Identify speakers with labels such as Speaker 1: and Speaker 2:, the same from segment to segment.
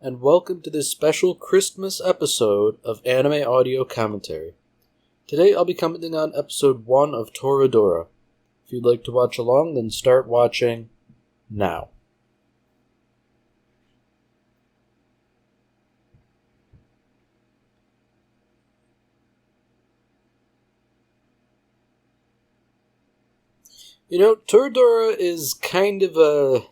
Speaker 1: and welcome to this special Christmas episode of Anime Audio Commentary. Today I'll be commenting on episode 1 of Toradora. If you'd like to watch along, then start watching now. You know, Toradora is kind of a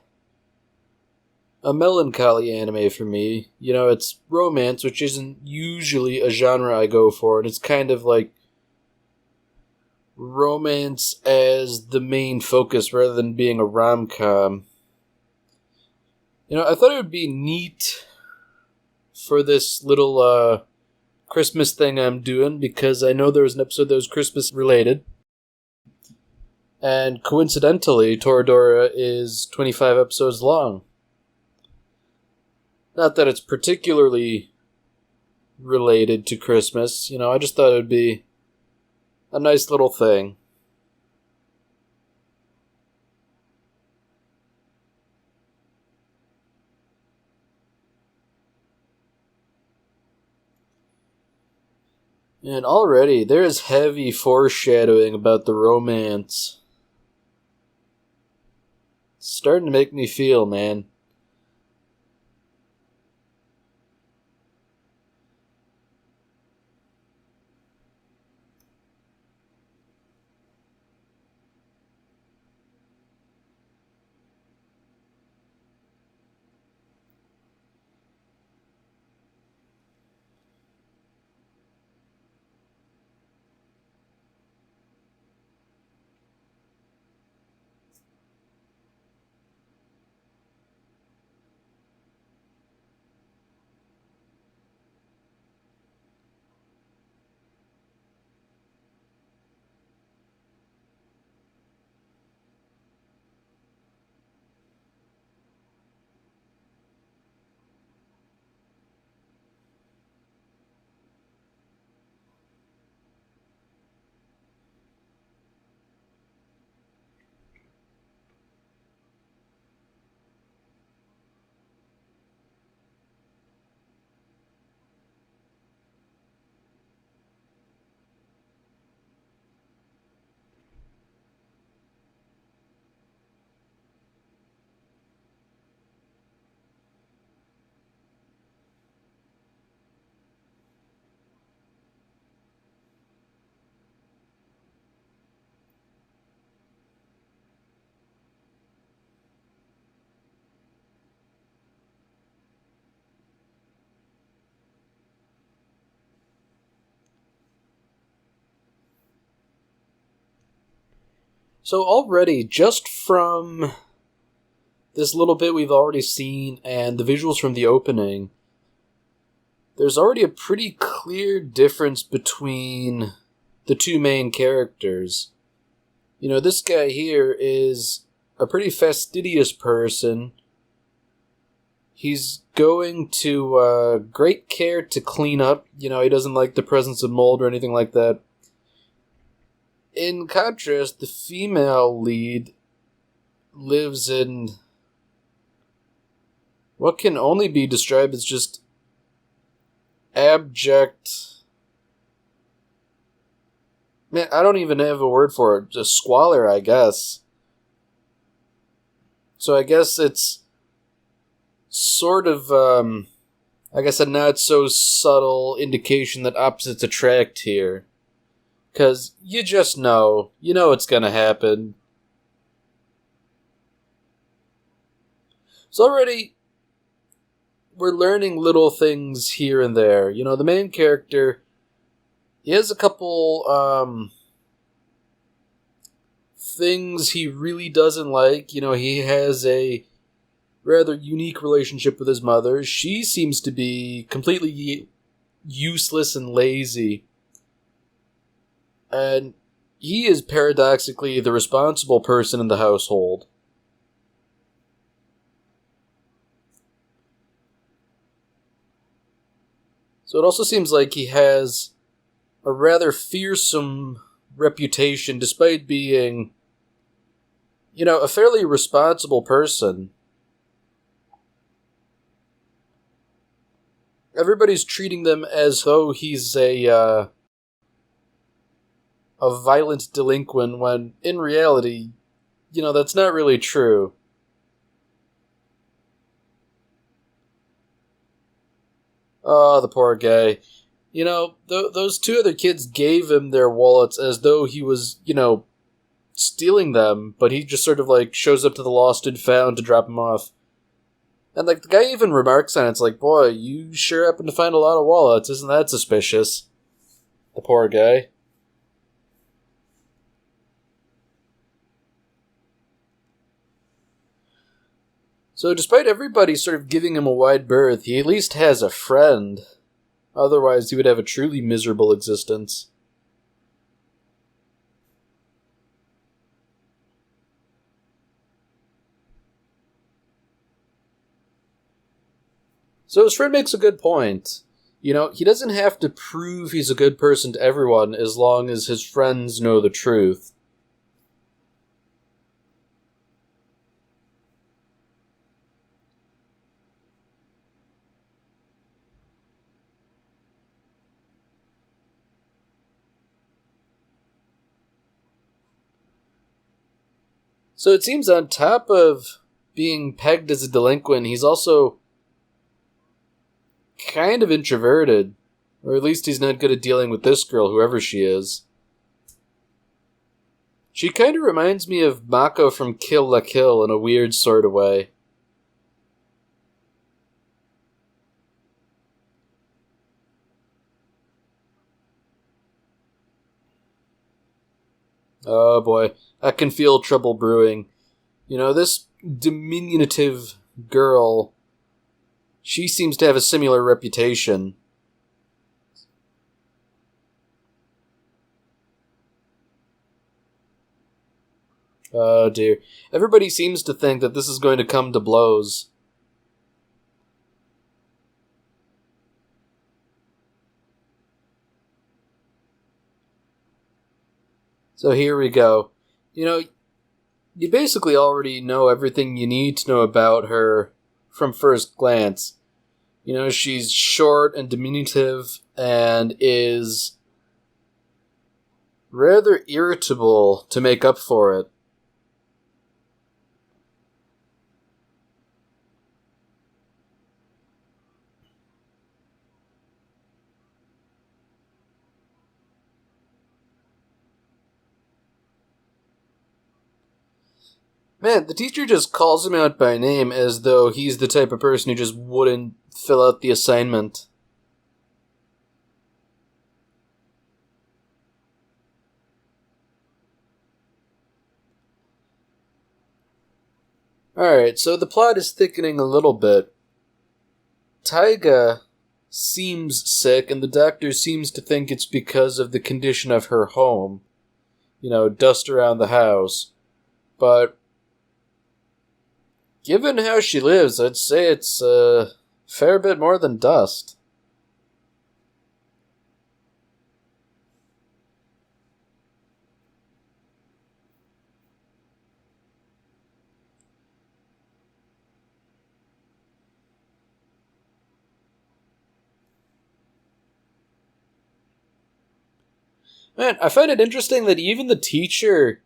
Speaker 1: melancholy anime for me. You know, it's romance, which isn't usually a genre I go for, and it's kind of like romance as the main focus rather than being a rom-com. You know, I thought it would be neat for this little Christmas thing I'm doing, because I know there was an episode that was Christmas related. And coincidentally, Toradora is 25 episodes long. Not that it's particularly related to Christmas, you know, I just thought it would be a nice little thing. And already, there is heavy foreshadowing about the romance. It's starting to make me feel, man. So already, just from this little bit we've already seen and the visuals from the opening, there's already a pretty clear difference between the two main characters. You know, this guy here is a pretty fastidious person. He's going to great care to clean up. You know, he doesn't like the presence of mold or anything like that. In contrast, the female lead lives in what can only be described as just abject... Man, I don't even have a word for it. Just squalor, I guess. So I guess it's sort of, I guess a not so subtle indication that opposites attract here. Because you just know. You know it's gonna happen. So already, we're learning little things here and there. You know, the main character, he has a couple, things he really doesn't like. You know, he has a rather unique relationship with his mother. She seems to be completely useless and lazy. And he is paradoxically the responsible person in the household. So it also seems like he has a rather fearsome reputation, despite being, you know, a fairly responsible person. everybody's treating them as though he's a violent delinquent, when in reality, that's not really true. Oh, the poor guy. Those two other kids gave him their wallets as though he was, stealing them, but he just sort of, shows up to the lost and found to drop him off. And, the guy even remarks on it, it's like, boy, you sure happen to find a lot of wallets, isn't that suspicious? The poor guy. So despite everybody sort of giving him a wide berth, he at least has a friend. Otherwise, he would have a truly miserable existence. So his friend makes a good point. He doesn't have to prove he's a good person to everyone as long as his friends know the truth. So it seems on top of being pegged as a delinquent, he's also kind of introverted. Or at least he's not good at dealing with this girl, whoever she is. She kind of reminds me of Mako from Kill la Kill in a weird sort of way. Oh boy, I can feel trouble brewing. This diminutive girl, she seems to have a similar reputation. Oh dear. Everybody seems to think that this is going to come to blows. So here we go. You basically already know everything you need to know about her from first glance. She's short and diminutive and is rather irritable to make up for it. Man, the teacher just calls him out by name as though he's the type of person who just wouldn't fill out the assignment. Alright, so the plot is thickening a little bit. Taiga seems sick, and the doctor seems to think it's because of the condition of her home. Dust around the house. But given how she lives, I'd say it's a fair bit more than dust. Man, I find it interesting that even the teacher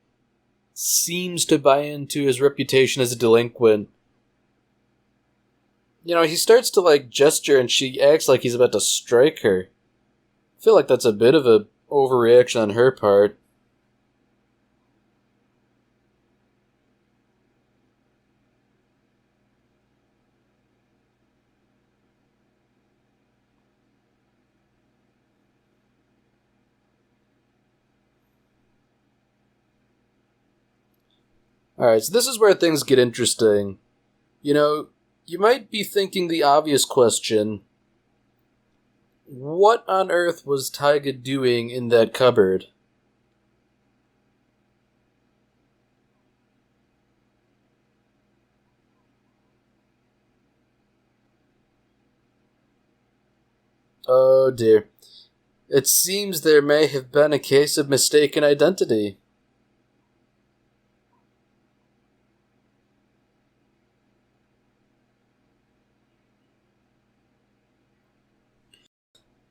Speaker 1: seems to buy into his reputation as a delinquent. He starts to, gesture and she acts like he's about to strike her. I feel like that's a bit of a overreaction on her part. Alright, so this is where things get interesting. You might be thinking the obvious question. What on earth was Taiga doing in that cupboard? Oh dear. It seems there may have been a case of mistaken identity.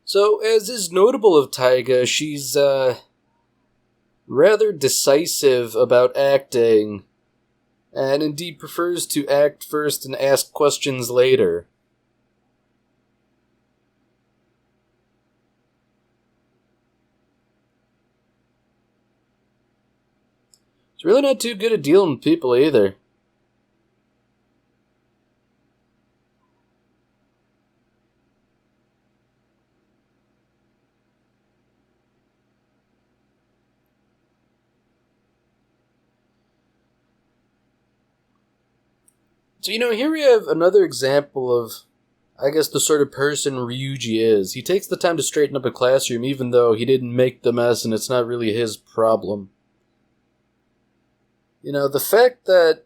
Speaker 1: So, as is notable of Taiga, she's rather decisive about acting, and indeed prefers to act first and ask questions later. She's really not too good at dealing with people either. So, here we have another example of, I guess, the sort of person Ryuji is. He takes the time to straighten up a classroom even though he didn't make the mess and it's not really his problem. The fact that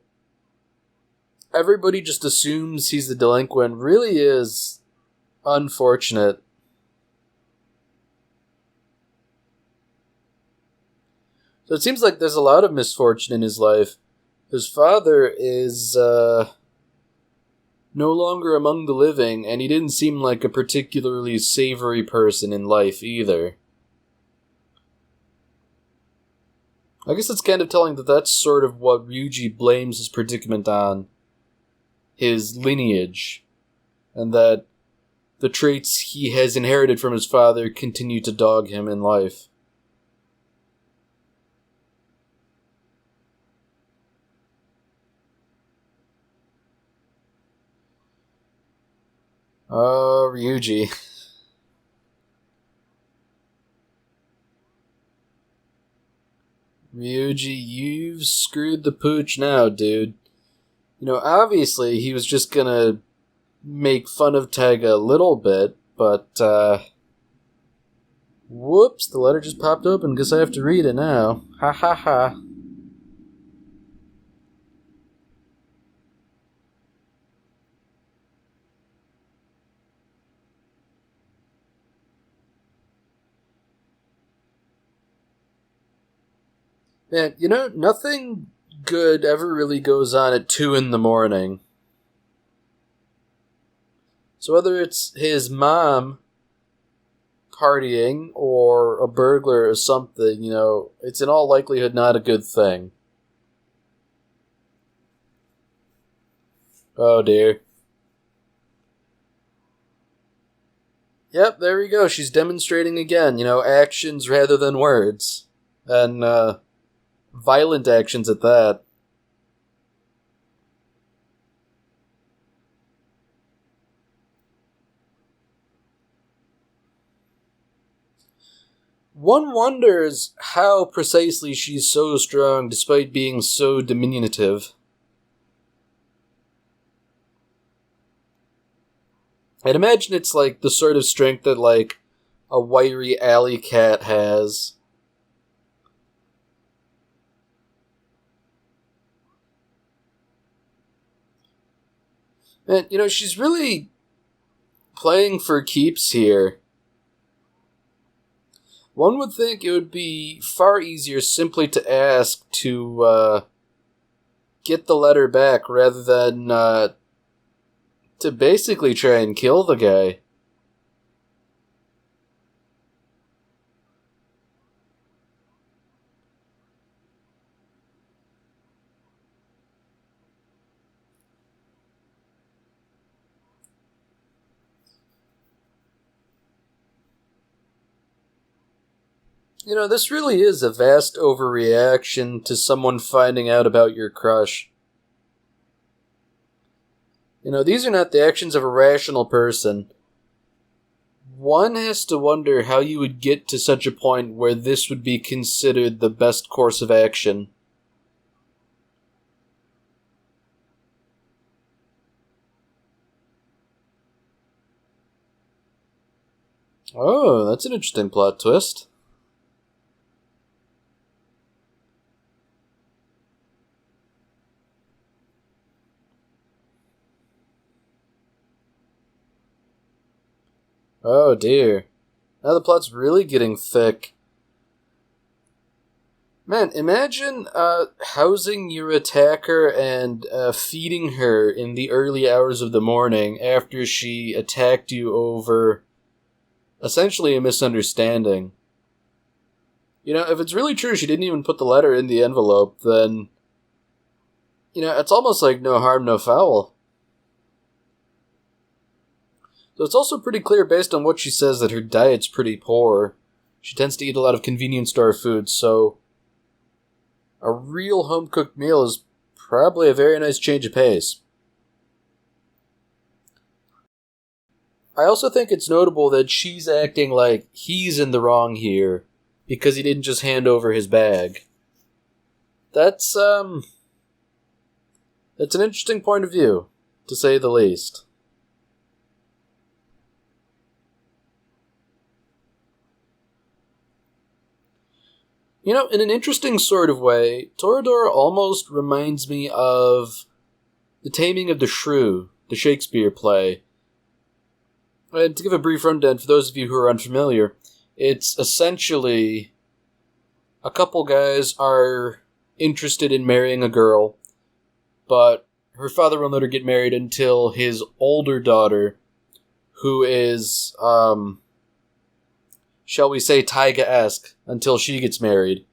Speaker 1: everybody just assumes he's the delinquent really is unfortunate. So it seems like there's a lot of misfortune in his life. His father is no longer among the living, and he didn't seem like a particularly savory person in life either. I guess it's kind of telling that that's sort of what Ryuji blames his predicament on. His lineage. And that the traits he has inherited from his father continue to dog him in life. Oh, Ryuji. Ryuji, you've screwed the pooch now, dude. Obviously he was just gonna make fun of Taiga a little bit, but, whoops, the letter just popped open, guess I have to read it now. Ha ha ha. Man, nothing good ever really goes on at 2 in the morning. So whether it's his mom partying or a burglar or something, it's in all likelihood not a good thing. Oh dear. Yep, there we go. She's demonstrating again, actions rather than words. And, violent actions at that. One wonders how precisely she's so strong despite being so diminutive. I'd imagine it's like the sort of strength that like a wiry alley cat has. And, she's really playing for keeps here. One would think it would be far easier simply to ask to get the letter back rather than to basically try and kill the guy. This really is a vast overreaction to someone finding out about your crush. These are not the actions of a rational person. One has to wonder how you would get to such a point where this would be considered the best course of action. Oh, that's an interesting plot twist. Oh dear. Now the plot's really getting thick. Man, imagine housing your attacker and feeding her in the early hours of the morning after she attacked you over essentially a misunderstanding. You know, if it's really true she didn't even put the letter in the envelope, then, you know, it's almost like no harm, no foul. So it's also pretty clear based on what she says that her diet's pretty poor. She tends to eat a lot of convenience store food, so a real home-cooked meal is probably a very nice change of pace. I also think it's notable that she's acting like he's in the wrong here because he didn't just hand over his bag. That's an interesting point of view, to say the least. You know, in an interesting sort of way, Toradora almost reminds me of The Taming of the Shrew, the Shakespeare play. And to give a brief rundown for those of you who are unfamiliar, it's essentially a couple guys are interested in marrying a girl, but her father won't let her get married until his older daughter, who is, shall we say, Taiga-esque, until she gets married.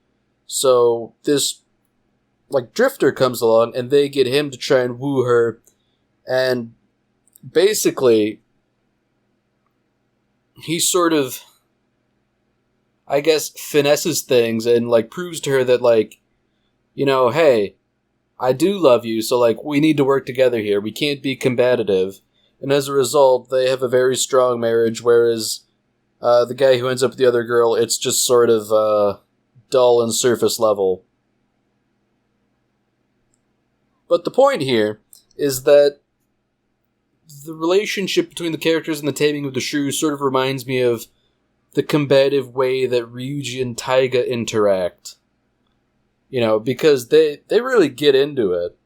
Speaker 1: So this, drifter comes along, and they get him to try and woo her, and basically, he sort of, I guess, finesses things and, proves to her that, hey, I do love you, so, we need to work together here. We can't be combative. And as a result, they have a very strong marriage, whereas the guy who ends up with the other girl, it's just sort of dull and surface level. But the point here is that the relationship between the characters in The Taming of the Shrew sort of reminds me of the combative way that Ryuji and Taiga interact. You know, because they really get into it.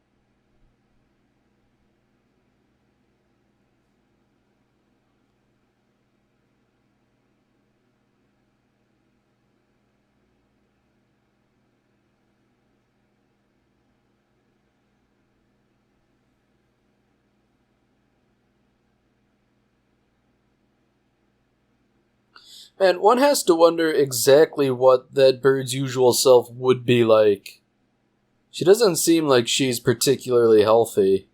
Speaker 1: And one has to wonder exactly what that bird's usual self would be like. She doesn't seem like she's particularly healthy.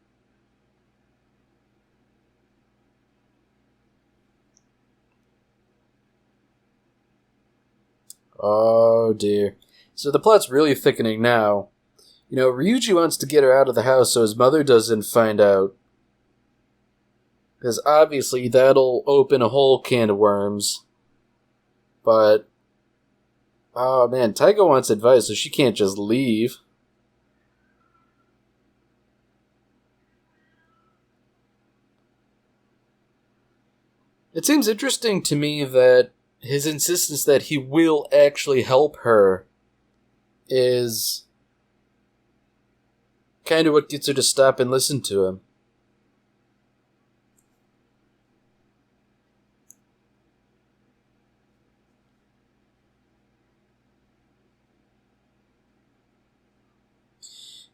Speaker 1: Oh dear. So the plot's really thickening now. You know, Ryuji wants to get her out of the house so his mother doesn't find out. Because obviously that'll open a whole can of worms. But, oh man, Taiga wants advice, so she can't just leave. It seems interesting to me that his insistence that he will actually help her is kind of what gets her to stop and listen to him.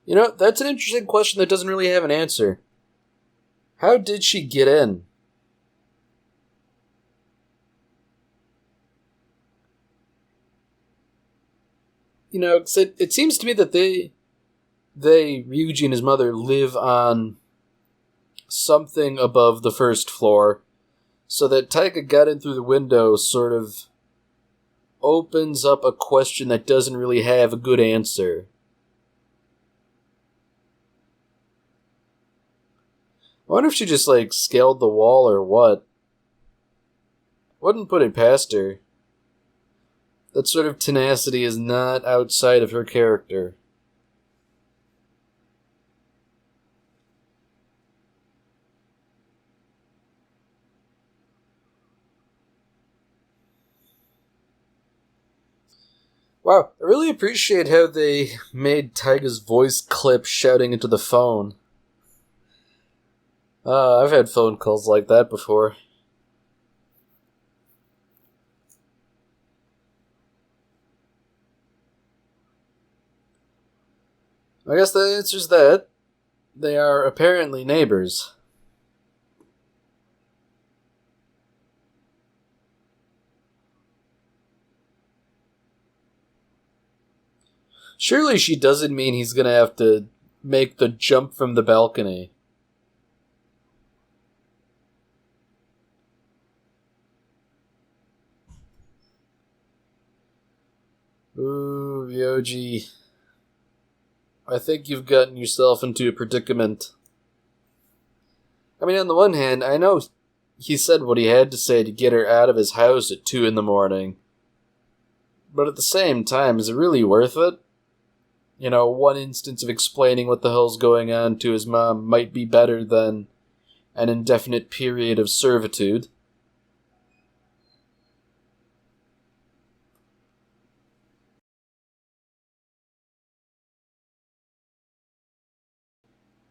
Speaker 1: You know, that's an interesting question that doesn't really have an answer. How did she get in? You know, 'cause it seems to me that they, Ryuji and his mother, live on something above the first floor, so that Taiga got in through the window sort of opens up a question that doesn't really have a good answer. I wonder if she just, scaled the wall or what. Wouldn't put it past her. That sort of tenacity is not outside of her character. Wow, I really appreciate how they made Taiga's voice clip shouting into the phone. I've had phone calls like that before. I guess the answer's that. They are apparently neighbors. Surely she doesn't mean he's gonna have to make the jump from the balcony. Ooh, Ryoji. I think you've gotten yourself into a predicament. I mean, on the one hand, I know he said what he had to say to get her out of his house at 2 in the morning. But at the same time, is it really worth it? You know, one instance of explaining what the hell's going on to his mom might be better than an indefinite period of servitude.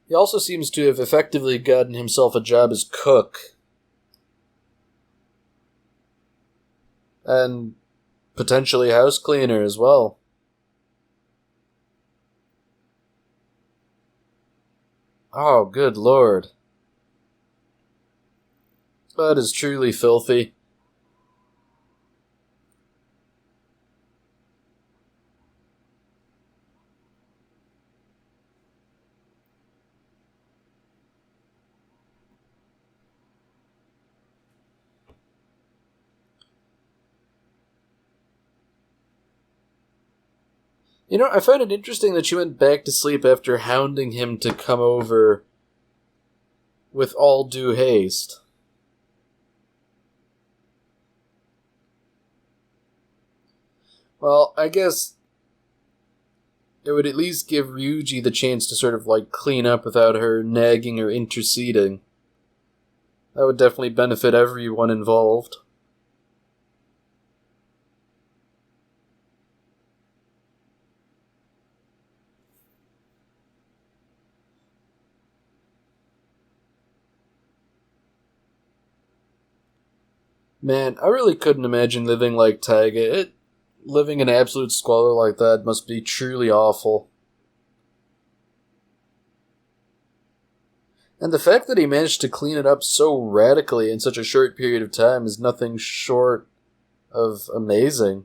Speaker 1: He also seems to have effectively gotten himself a job as cook. And potentially house cleaner as well. Oh, good lord. That is truly filthy. You know, I find it interesting that she went back to sleep after hounding him to come over with all due haste. Well, I guess it would at least give Ryuji the chance to sort of, like, clean up without her nagging or interceding. That would definitely benefit everyone involved. Man, I really couldn't imagine living like Taiga. Living in absolute squalor like that must be truly awful. And the fact that he managed to clean it up so radically in such a short period of time is nothing short of amazing.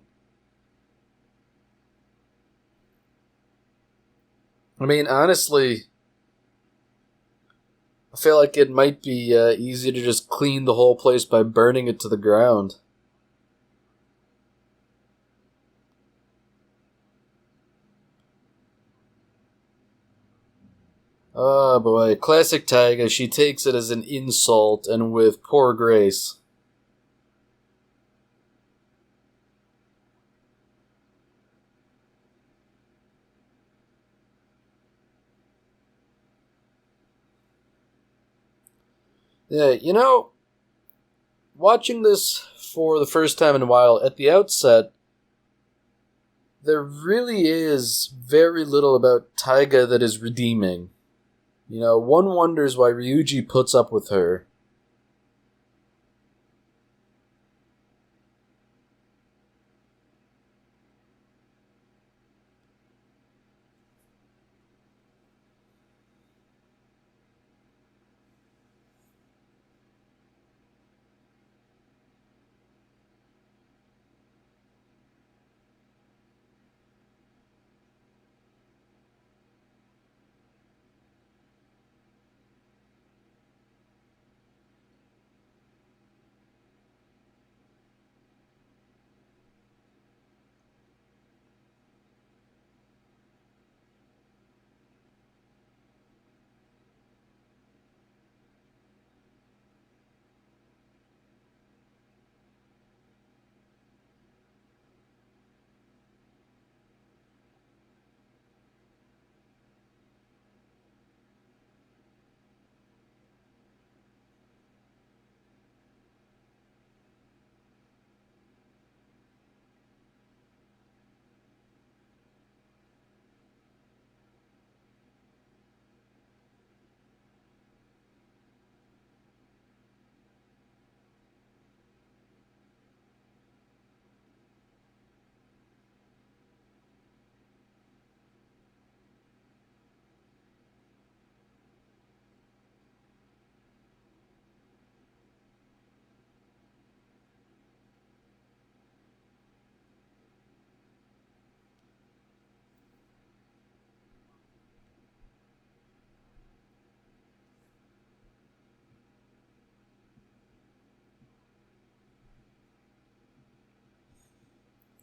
Speaker 1: I mean, honestly, I feel like it might be easy to just clean the whole place by burning it to the ground. Oh boy, classic Taiga, she takes it as an insult and with poor grace. Yeah, you know, watching this for the first time in a while, at the outset, there really is very little about Taiga that is redeeming. You know, one wonders why Ryuji puts up with her.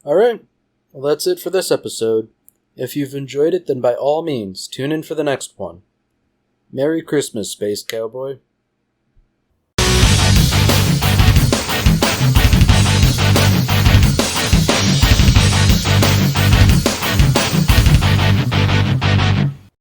Speaker 1: Alright, well that's it for this episode. If you've enjoyed it, then by all means, tune in for the next one. Merry Christmas, Space Cowboy.